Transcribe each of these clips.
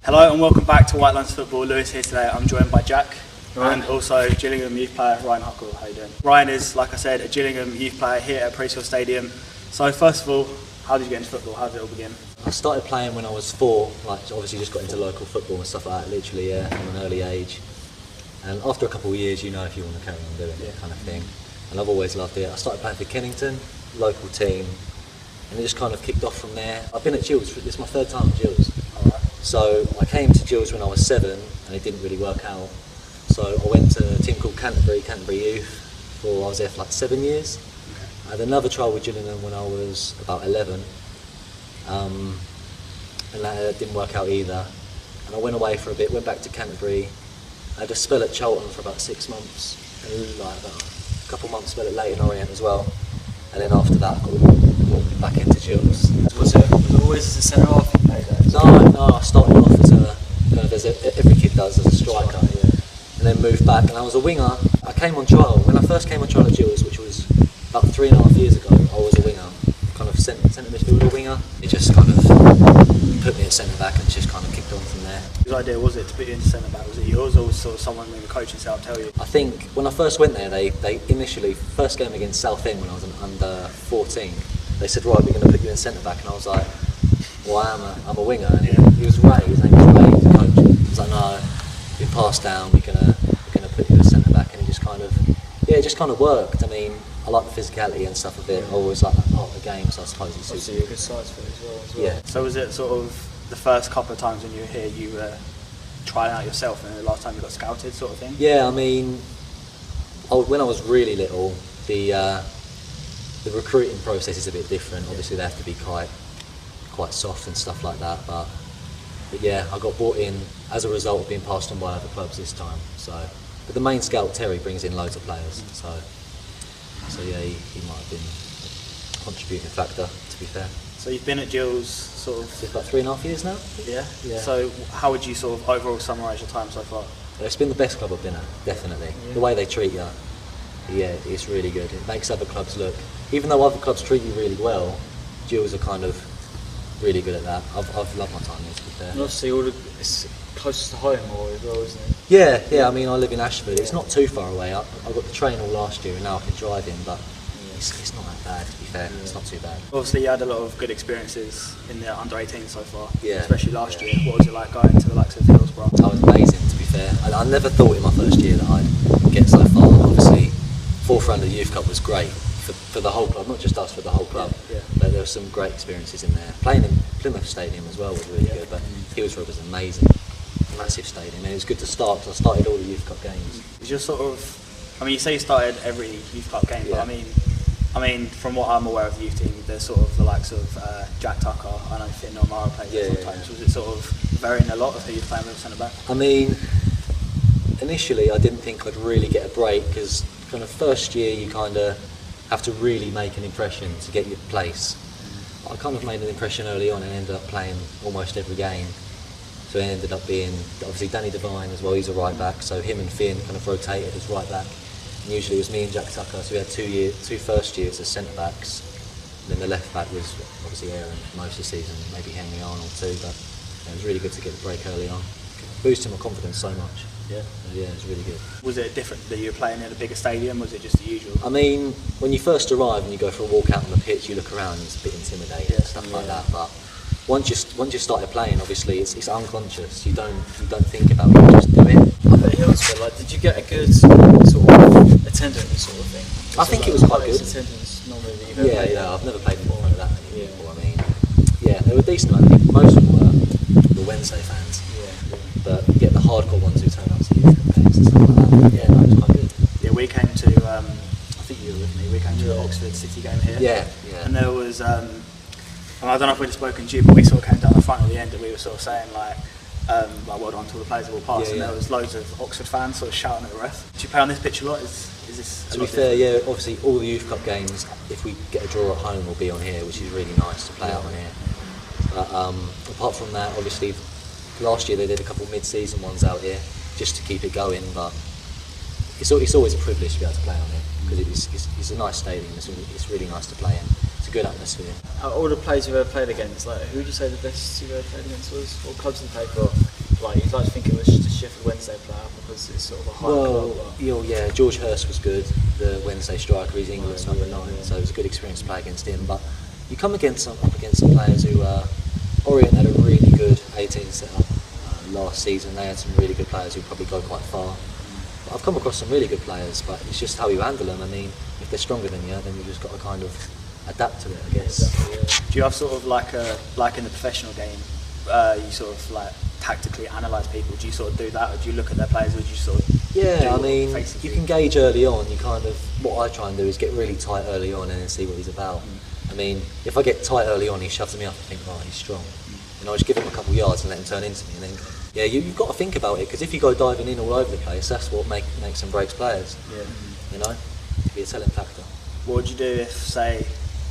Hello and welcome back to WhiteLinesFootball. Lewis here today. I'm joined by Jack and also Gillingham youth player Ryan Huckle. How you doing? Ryan is, like I said, a Gillingham youth player here at Priestfield Stadium. So first of all, how did you get into football? How did it all begin? I started playing when I was 4, obviously just got into local football and stuff like that, literally, from an early age. And after a couple of years, you know if you want to carry on doing it, kind of thing. And I've always loved it. I started playing for Kennington, local team, and it just kind of kicked off from there. I've been at Gills, this is my 3rd time at Gills. So I came to Gills when I was 7 and it didn't really work out. So I went to a team called Canterbury Youth, I was there for like 7 years. I had another trial with Gillingham when I was about 11. And that didn't work out either. And I went away for a bit, went back to Canterbury. I had a spell at Charlton for about 6 months, and like about a couple of months spell at Leyton Orient as well. And then after that I got back into Gills. Was it always as a centre half you played there? No, I started off as every kid does, as a striker, and then moved back, and I was a winger. I came on trial, when I first came on trial at Gills, which was about 3.5 years ago, I was a winger, kind of centre midfielder winger. It just kind of put me at centre back and just kind of kicked on from there. Whose idea was it to put you into centre back? Was it yours or was sort of someone in the coaching staff tell you? I think when I first went there, they initially, first game against Southend when I was under 14, they said, right, we're going to put you in centre back, and I was like, well, I'm a winger, and he was Ray, his name was Ray, the coach. He was like, no, been passed down, we're gonna put you as centre back, and it just kind of worked. I mean, I like the physicality and stuff of it. I always like that part of the game, so I suppose it's obviously a good size for it as well. Yeah. So was it sort of the first couple of times when you were here, you were trying out yourself, and the last time you got scouted, sort of thing? Yeah, I mean, when I was really little, the recruiting process is a bit different. Obviously, they have to be quite soft and stuff like that. But yeah, I got brought in as a result of being passed on by other clubs this time. But the main scout Terry brings in loads of players. So yeah, he might have been a contributing factor, to be fair. So you've been at Gills sort of... So it's about 3.5 years now. Yeah. So how would you sort of overall summarise your time so far? It's been the best club I've been at, definitely. Yeah. The way they treat you, it's really good. It makes other clubs look, even though other clubs treat you really well, Gills are kind of really good at that. I've loved my time here, to be fair. And obviously it's closest to home or as well, isn't it? Yeah, I mean, I live in Ashford. It's not too far away. I got the train all last year and now I can drive in, but it's not that bad, to be fair. It's not too bad. Obviously you had a lot of good experiences in the under-18 so far, especially last year. What was it like going to the likes of Hillsborough? That was amazing, to be fair. I never thought in my first year that I'd get so far. Obviously, 4th round of the Youth Cup was great for the whole club, not just us, for the whole club. But there were some great experiences in there. Playing in Plymouth Stadium as well was really good, but Hillsborough was amazing. Massive stadium, and it was good to start because I started all the Youth Cup games. Is your sort of, I mean, you say you started every Youth Cup game, but I mean, from what I'm aware of the youth team, there's sort of the likes of Jack Tucker, I know Finn or Mara played sometimes. Was it sort of varying a lot of who you're playing with centre back? I mean, initially I didn't think I'd really get a break because kind of first year you kind of have to really make an impression to get your place. I kind of made an impression early on and ended up playing almost every game. So it ended up being, obviously Danny Devine as well, he's a right back, so him and Finn kind of rotated as right back. And usually it was me and Jack Tucker, so we had two first years as centre backs. And then the left back was obviously Aaron most of the season, maybe Henry Arnold too, but it was really good to get the break early on. Boosted my confidence so much. Yeah, it was really good. Was it different that you were playing in a bigger stadium? Was it just the usual? I mean, when you first arrive and you go for a walk out on the pitch, you look around and it's a bit intimidating and stuff like that. But once you started playing, obviously it's unconscious. You don't think about it, you just do it. I bet Hillsborough, did you get a good sort of attendance sort of thing? I think it was quite good. Attendance normally that you've ever played. I've never played in front of that many people. I mean, they were decent amount of people. Most of them were the Wednesday fans. But you get the hardcore ones who turn up to youth games and stuff like that. Yeah, that was quite good. Yeah, we came to, I think you were with me, we came to the Oxford City game here. Yeah. And there was, and I don't know if we'd have spoken to you, but we sort of came down the front at the end and we were sort of saying like well done to all the players that will pass, and there was loads of Oxford fans sort of shouting at the ref. Do you play on this pitch a lot? Is this to be fair, obviously all the Youth Cup games, if we get a draw at home, will be on here, which is really nice to play out on here. But apart from that, obviously last year they did a couple of mid-season ones out here just to keep it going, but it's always a privilege to be able to play on here because it's a nice stadium. It's really nice to play in. It's a good atmosphere. All the players you've ever played against, like, who would you say the best you've ever played against was? What clubs did you play for? Like, you'd like to think it was just a Sheffield Wednesday player because it's sort of a high club. Yeah, George Hurst was good, the Wednesday striker. He's England's number 9, so it was a good experience to play against him. But you come up against some players who Orient had a really good 18 setup last season. They had some really good players who probably go quite far. But I've come across some really good players, but it's just how you handle them. I mean, if they're stronger than you, then you just got to kind of adapt to it, I guess. Exactly, yeah. Do you have sort of like in the professional game, you sort of like tactically analyse people? Do you sort of do that, or do you look at their players, or do you sort of? Yeah, I mean, you can gauge early on. You kind of, what I try and do is get really tight early on and then see what he's about. I mean, if I get tight early on, he shoves me up and think, oh, he's strong. And I just give him a couple of yards and let him turn into me. And then, yeah, you've got to think about it, because if you go diving in all over the place, that's what makes and breaks players. Yeah. You know, to be a telling factor. What would you do if, say,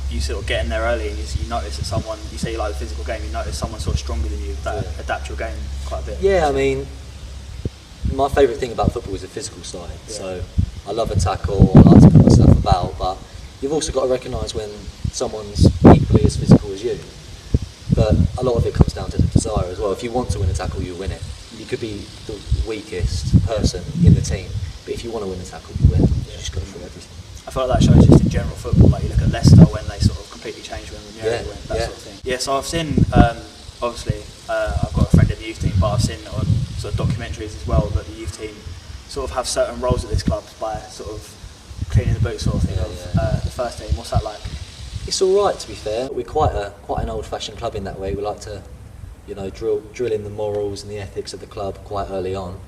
you sort of get in there early and you notice that someone, you say you like the physical game, you notice someone sort of stronger than you, that adapt your game quite a bit? Yeah, I mean, my favourite thing about football is the physical side. Yeah. So I love a tackle, I like to put myself about, but you've also got to recognise when someone's equally as physical as you. But a lot of it comes down to the desire as well. If you want to win a tackle, you win it. You could be the weakest person in the team, but if you want to win a tackle, you win. You just go through everything. I feel like that shows just in general football. Like you look at Leicester when they sort of completely changed when Ranieri went, that sort of thing. Yeah, so I've seen, obviously, I've got a friend in the youth team, but I've seen on sort of documentaries as well that the youth team sort of have certain roles at this club by sort of cleaning the boots sort of thing of the first team. What's that like? It's all right, to be fair. We're quite an old-fashioned club in that way. We like to, you know, drill in the morals and the ethics of the club quite early on.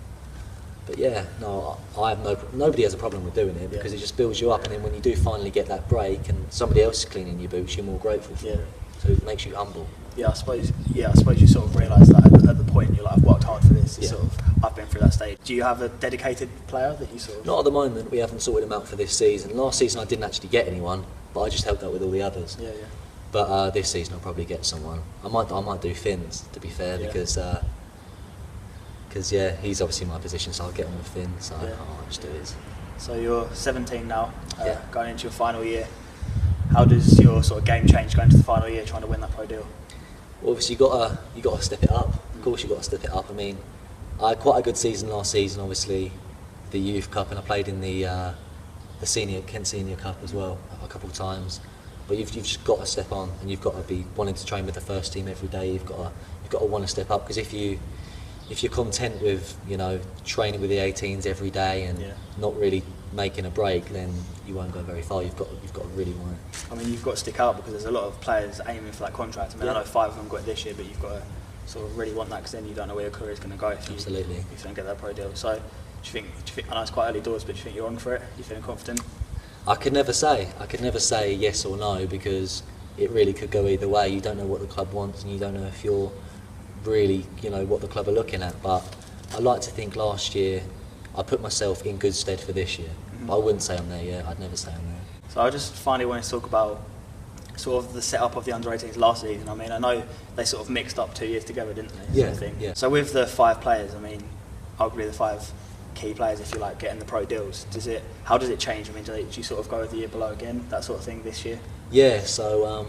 But yeah, no, I have nobody has a problem with doing it, because it just builds you up, and then when you do finally get that break and somebody else is cleaning your boots, you're more grateful for it. So it makes you humble. Yeah, I suppose you sort of realise that at the point you're like, I've worked hard for this. It's sort of, I've been through that stage. Do you have a dedicated player that you sort of? Not at the moment. We haven't sorted them out for this season. Last season I didn't actually get anyone, but I just helped out with all the others. Yeah. But this season I'll probably get someone. I might do Finn's, to be fair, because he's obviously my position, so I'll get on with Finn. So I'll just do his. So you're 17 now, going into your final year. How does your sort of game change going into the final year, trying to win that pro deal? Well, obviously you got to step it up. Of course, you got to step it up. I mean, I had quite a good season last season. Obviously, the Youth Cup, and I played in the Kent Senior Cup as well a couple of times. But you've just got to step on, and you've got to be wanting to train with the first team every day. You've got to want to step up, because if you're content with, you know, training with the 18s every day and not really making a break, then you won't go very far. You've got to really want it. I mean, you've got to stick out, because there's a lot of players aiming for that contract. I mean, I know 5 of them got it this year, but you've got to sort of really want that, because then you don't know where your career is going to go if you don't get that pro deal. So, do you think? I know it's quite early doors, but do you think you're on for it? You feeling confident? I could never say yes or no, because it really could go either way. You don't know what the club wants, and you don't know if you're really, you know, what the club are looking at. But I like to think last year I put myself in good stead for this year. But I wouldn't say I'm there yet. I'd never say I'm there. So I just finally want to talk about sort of the setup of the under-18s last season. I mean, I know they sort of mixed up 2 years together, didn't they? Yeah. So with the 5 players, I mean, arguably the 5 key players, if you like, getting the pro deals, how does it change? I mean, do you sort of go with the year below again, that sort of thing this year? Yeah, so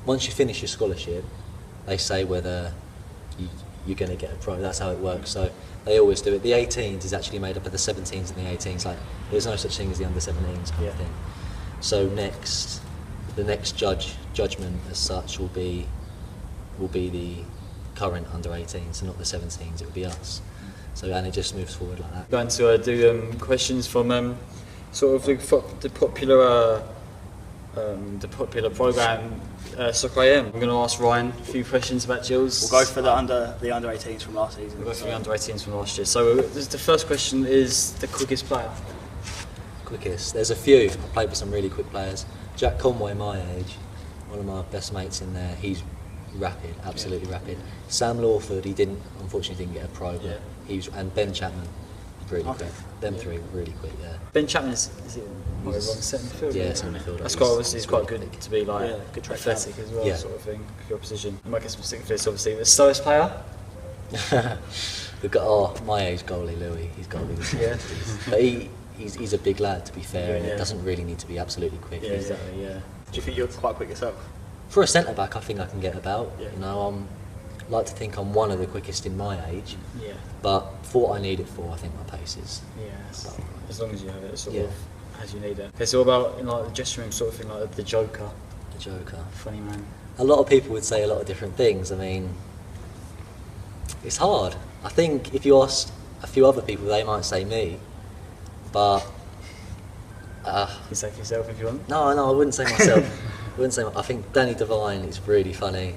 once you finish your scholarship, they say whether you're going to get a pro. That's how it works. So they always do it. The 18s is actually made up of the 17s and the 18s. Like, there's no such thing as the under 17s kind of thing. So the next judgment as such will be the current under 18s, and not the 17s. It will be us. So, and it just moves forward like that. Going to do questions from sort of the popular programme Soccer AM. I'm going to ask Ryan a few questions about Gills. We'll go for the under 18s from last season. We'll go for the under 18s from last year. So the first question is the quickest player. Quickest. There's a few. I've played with some really quick players. Jack Conway, my age, one of my best mates in there. He's rapid, absolutely rapid. Sam Lawford, unfortunately didn't get a pro, but and Ben Chapman, really quick. Them 3 were really quick. Ben Chapman is it wrong centre midfield? Yeah, centre midfield. That's quite obviously he's quite good to be like good athletic as well, sort of thing. Your position. You might get some stick for this, obviously. The slowest player. My age goalie Louis. He's goalie. But he's a big lad, to be fair, and it doesn't really need to be absolutely quick. Yeah, exactly. Yeah. Do you think you're quite quick yourself? For a centre back, I think I can get about. Yeah. You know, like to think I'm one of the quickest in my age. Yeah. But for what I need it for, I think my pace is. Yeah. about As long as you have it, sort Yeah. of as you need it. It's all about like the dressing room sort of thing, like the Joker, the Joker. funny man. A lot of people would say a lot of different things. I mean, it's hard. I think if you asked a few other people, they might say me. But You can say for yourself if you want. no, I wouldn't say myself. I think Danny Devine is really funny.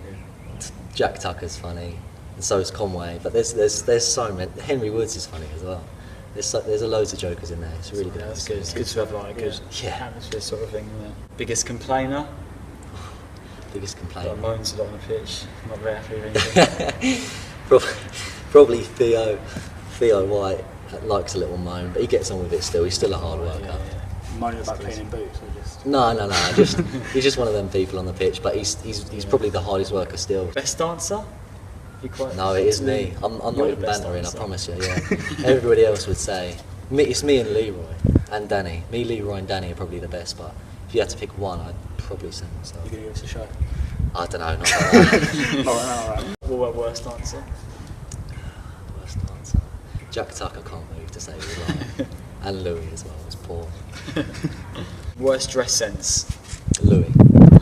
Jack Tucker's funny, and so is Conway. But there's so many. Henry Woods is funny as well. There's a loads of jokers in there. It's really good. Yeah, that's good. It's good to have like a good atmosphere sort of thing. Yeah. Biggest complainer? Biggest Like complaint. moans a lot on the pitch. Not very happy with anything. Probably Theo White likes a little moan, but he gets on with it still. He's still a hard worker. Moaning about cleaning boots or just... No. He's just one of them people on the pitch, but he's probably the hardest worker still. Best dancer? No, it is me. I'm not even bantering, I promise you. Yeah, everybody else would say it's me and Leroy and Danny. Me, Leroy, and Danny are probably the best. But if you had to pick one, I'd probably say myself. You're going to give us a show? I don't know. Not like that. All right. What about worst dancer? Worst answer. Jack Tucker can't move to save his life, and Louis as well was poor. Worst dress sense? Louis.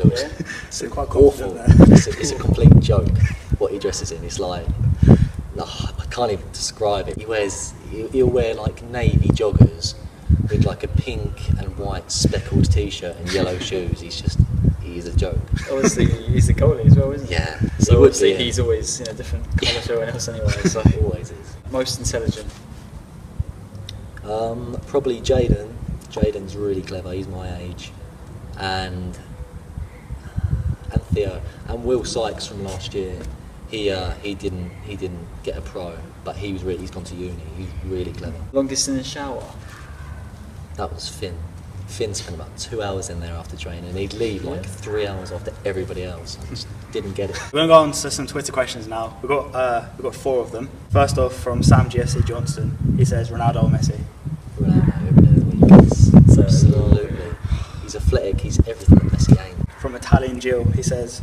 Yeah? It's You're quite awful. confident there. It's a complete joke what he dresses in. It's like, I can't even describe it. He'll wear like navy joggers with like a pink and white speckled t-shirt and yellow shoes. He's a joke. Obviously, he's the goalie as well, isn't he? Yeah. So he would obviously be, yeah. he's always in a different colour to everyone else anyway. So Always is. most intelligent? Probably Jaden. Jaden's really clever. He's my age, and Theo and Will Sykes from last year. He didn't get a pro, but he's gone to uni. He's really clever. Longest in the shower? That was Finn. Finn spent about 2 hours in there after training, and he'd leave like 3 hours after everybody else. I just didn't get it. We're going to go on to some Twitter questions now. We've got 4 of them. First off, from Sam GFC Johnston. He says, Ronaldo or Messi? Ronaldo every day of the week. Absolutely. He's athletic. He's everything that Messi ain't. From Italian Jill, he says,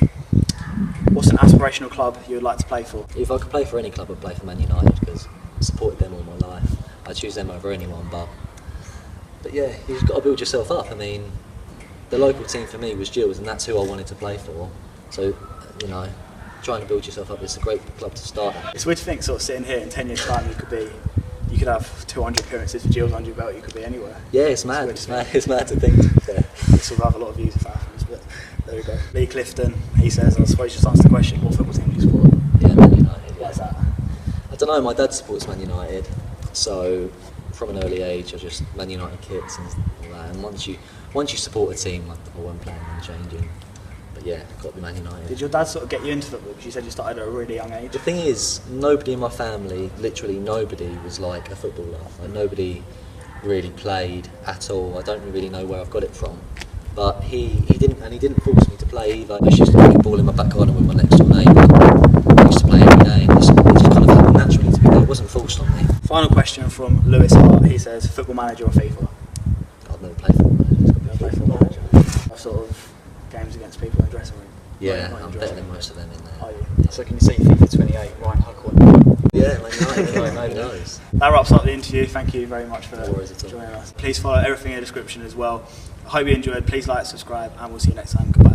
what's an aspirational club you would like to play for? If I could play for any club, I'd play for Man United because I've supported them all my life. I'd choose them over anyone, but yeah, you've got to build yourself up. I mean, the local team for me was Gills, and that's who I wanted to play for. So, you know, trying to build yourself up, it's a great club to start at. It's weird to think, sort of sitting here in 10 years' time, you could have 200 appearances for Gills under your belt. You could be anywhere. Yeah, it's mad. It's mad to think. Yeah. We sort of have a lot of views of Athens, but there we go. Lee Clifton, he says, I suppose just answer the question, what football team do you support? Yeah, Man United. Why is that? I don't know. My dad supports Man United, so from an early age, I just Man United kits and all that. And once you support a team, I won't plan on changing. But yeah, got to be Man United. Did your dad sort of get you into football? Because you said you started at a really young age. The thing is, nobody in my family, literally nobody, was like a footballer. Like, nobody really played at all. I don't really know where I've got it from. But he didn't force me to play either. I used to play ball in my back garden with my next door neighbour. I used to play every day. It just kind of happened naturally to me. It wasn't forced on me. Final question from Lewis Hart. He says, football manager or FIFA? I've never played football manager. It's got to be I play FIFA football manager. manager. I've sort of games against people in the dressing room. Yeah, Not in I'm the better dressing than room. most of them in there. Are you? So can you say FIFA 28, Ryan Huckle? Yeah, Man United. Who knows? That wraps up the interview. Thank you very much for No worries at all. joining us. Please follow everything in the description as well. I hope you enjoyed. Please like, subscribe, and we'll see you next time. Goodbye.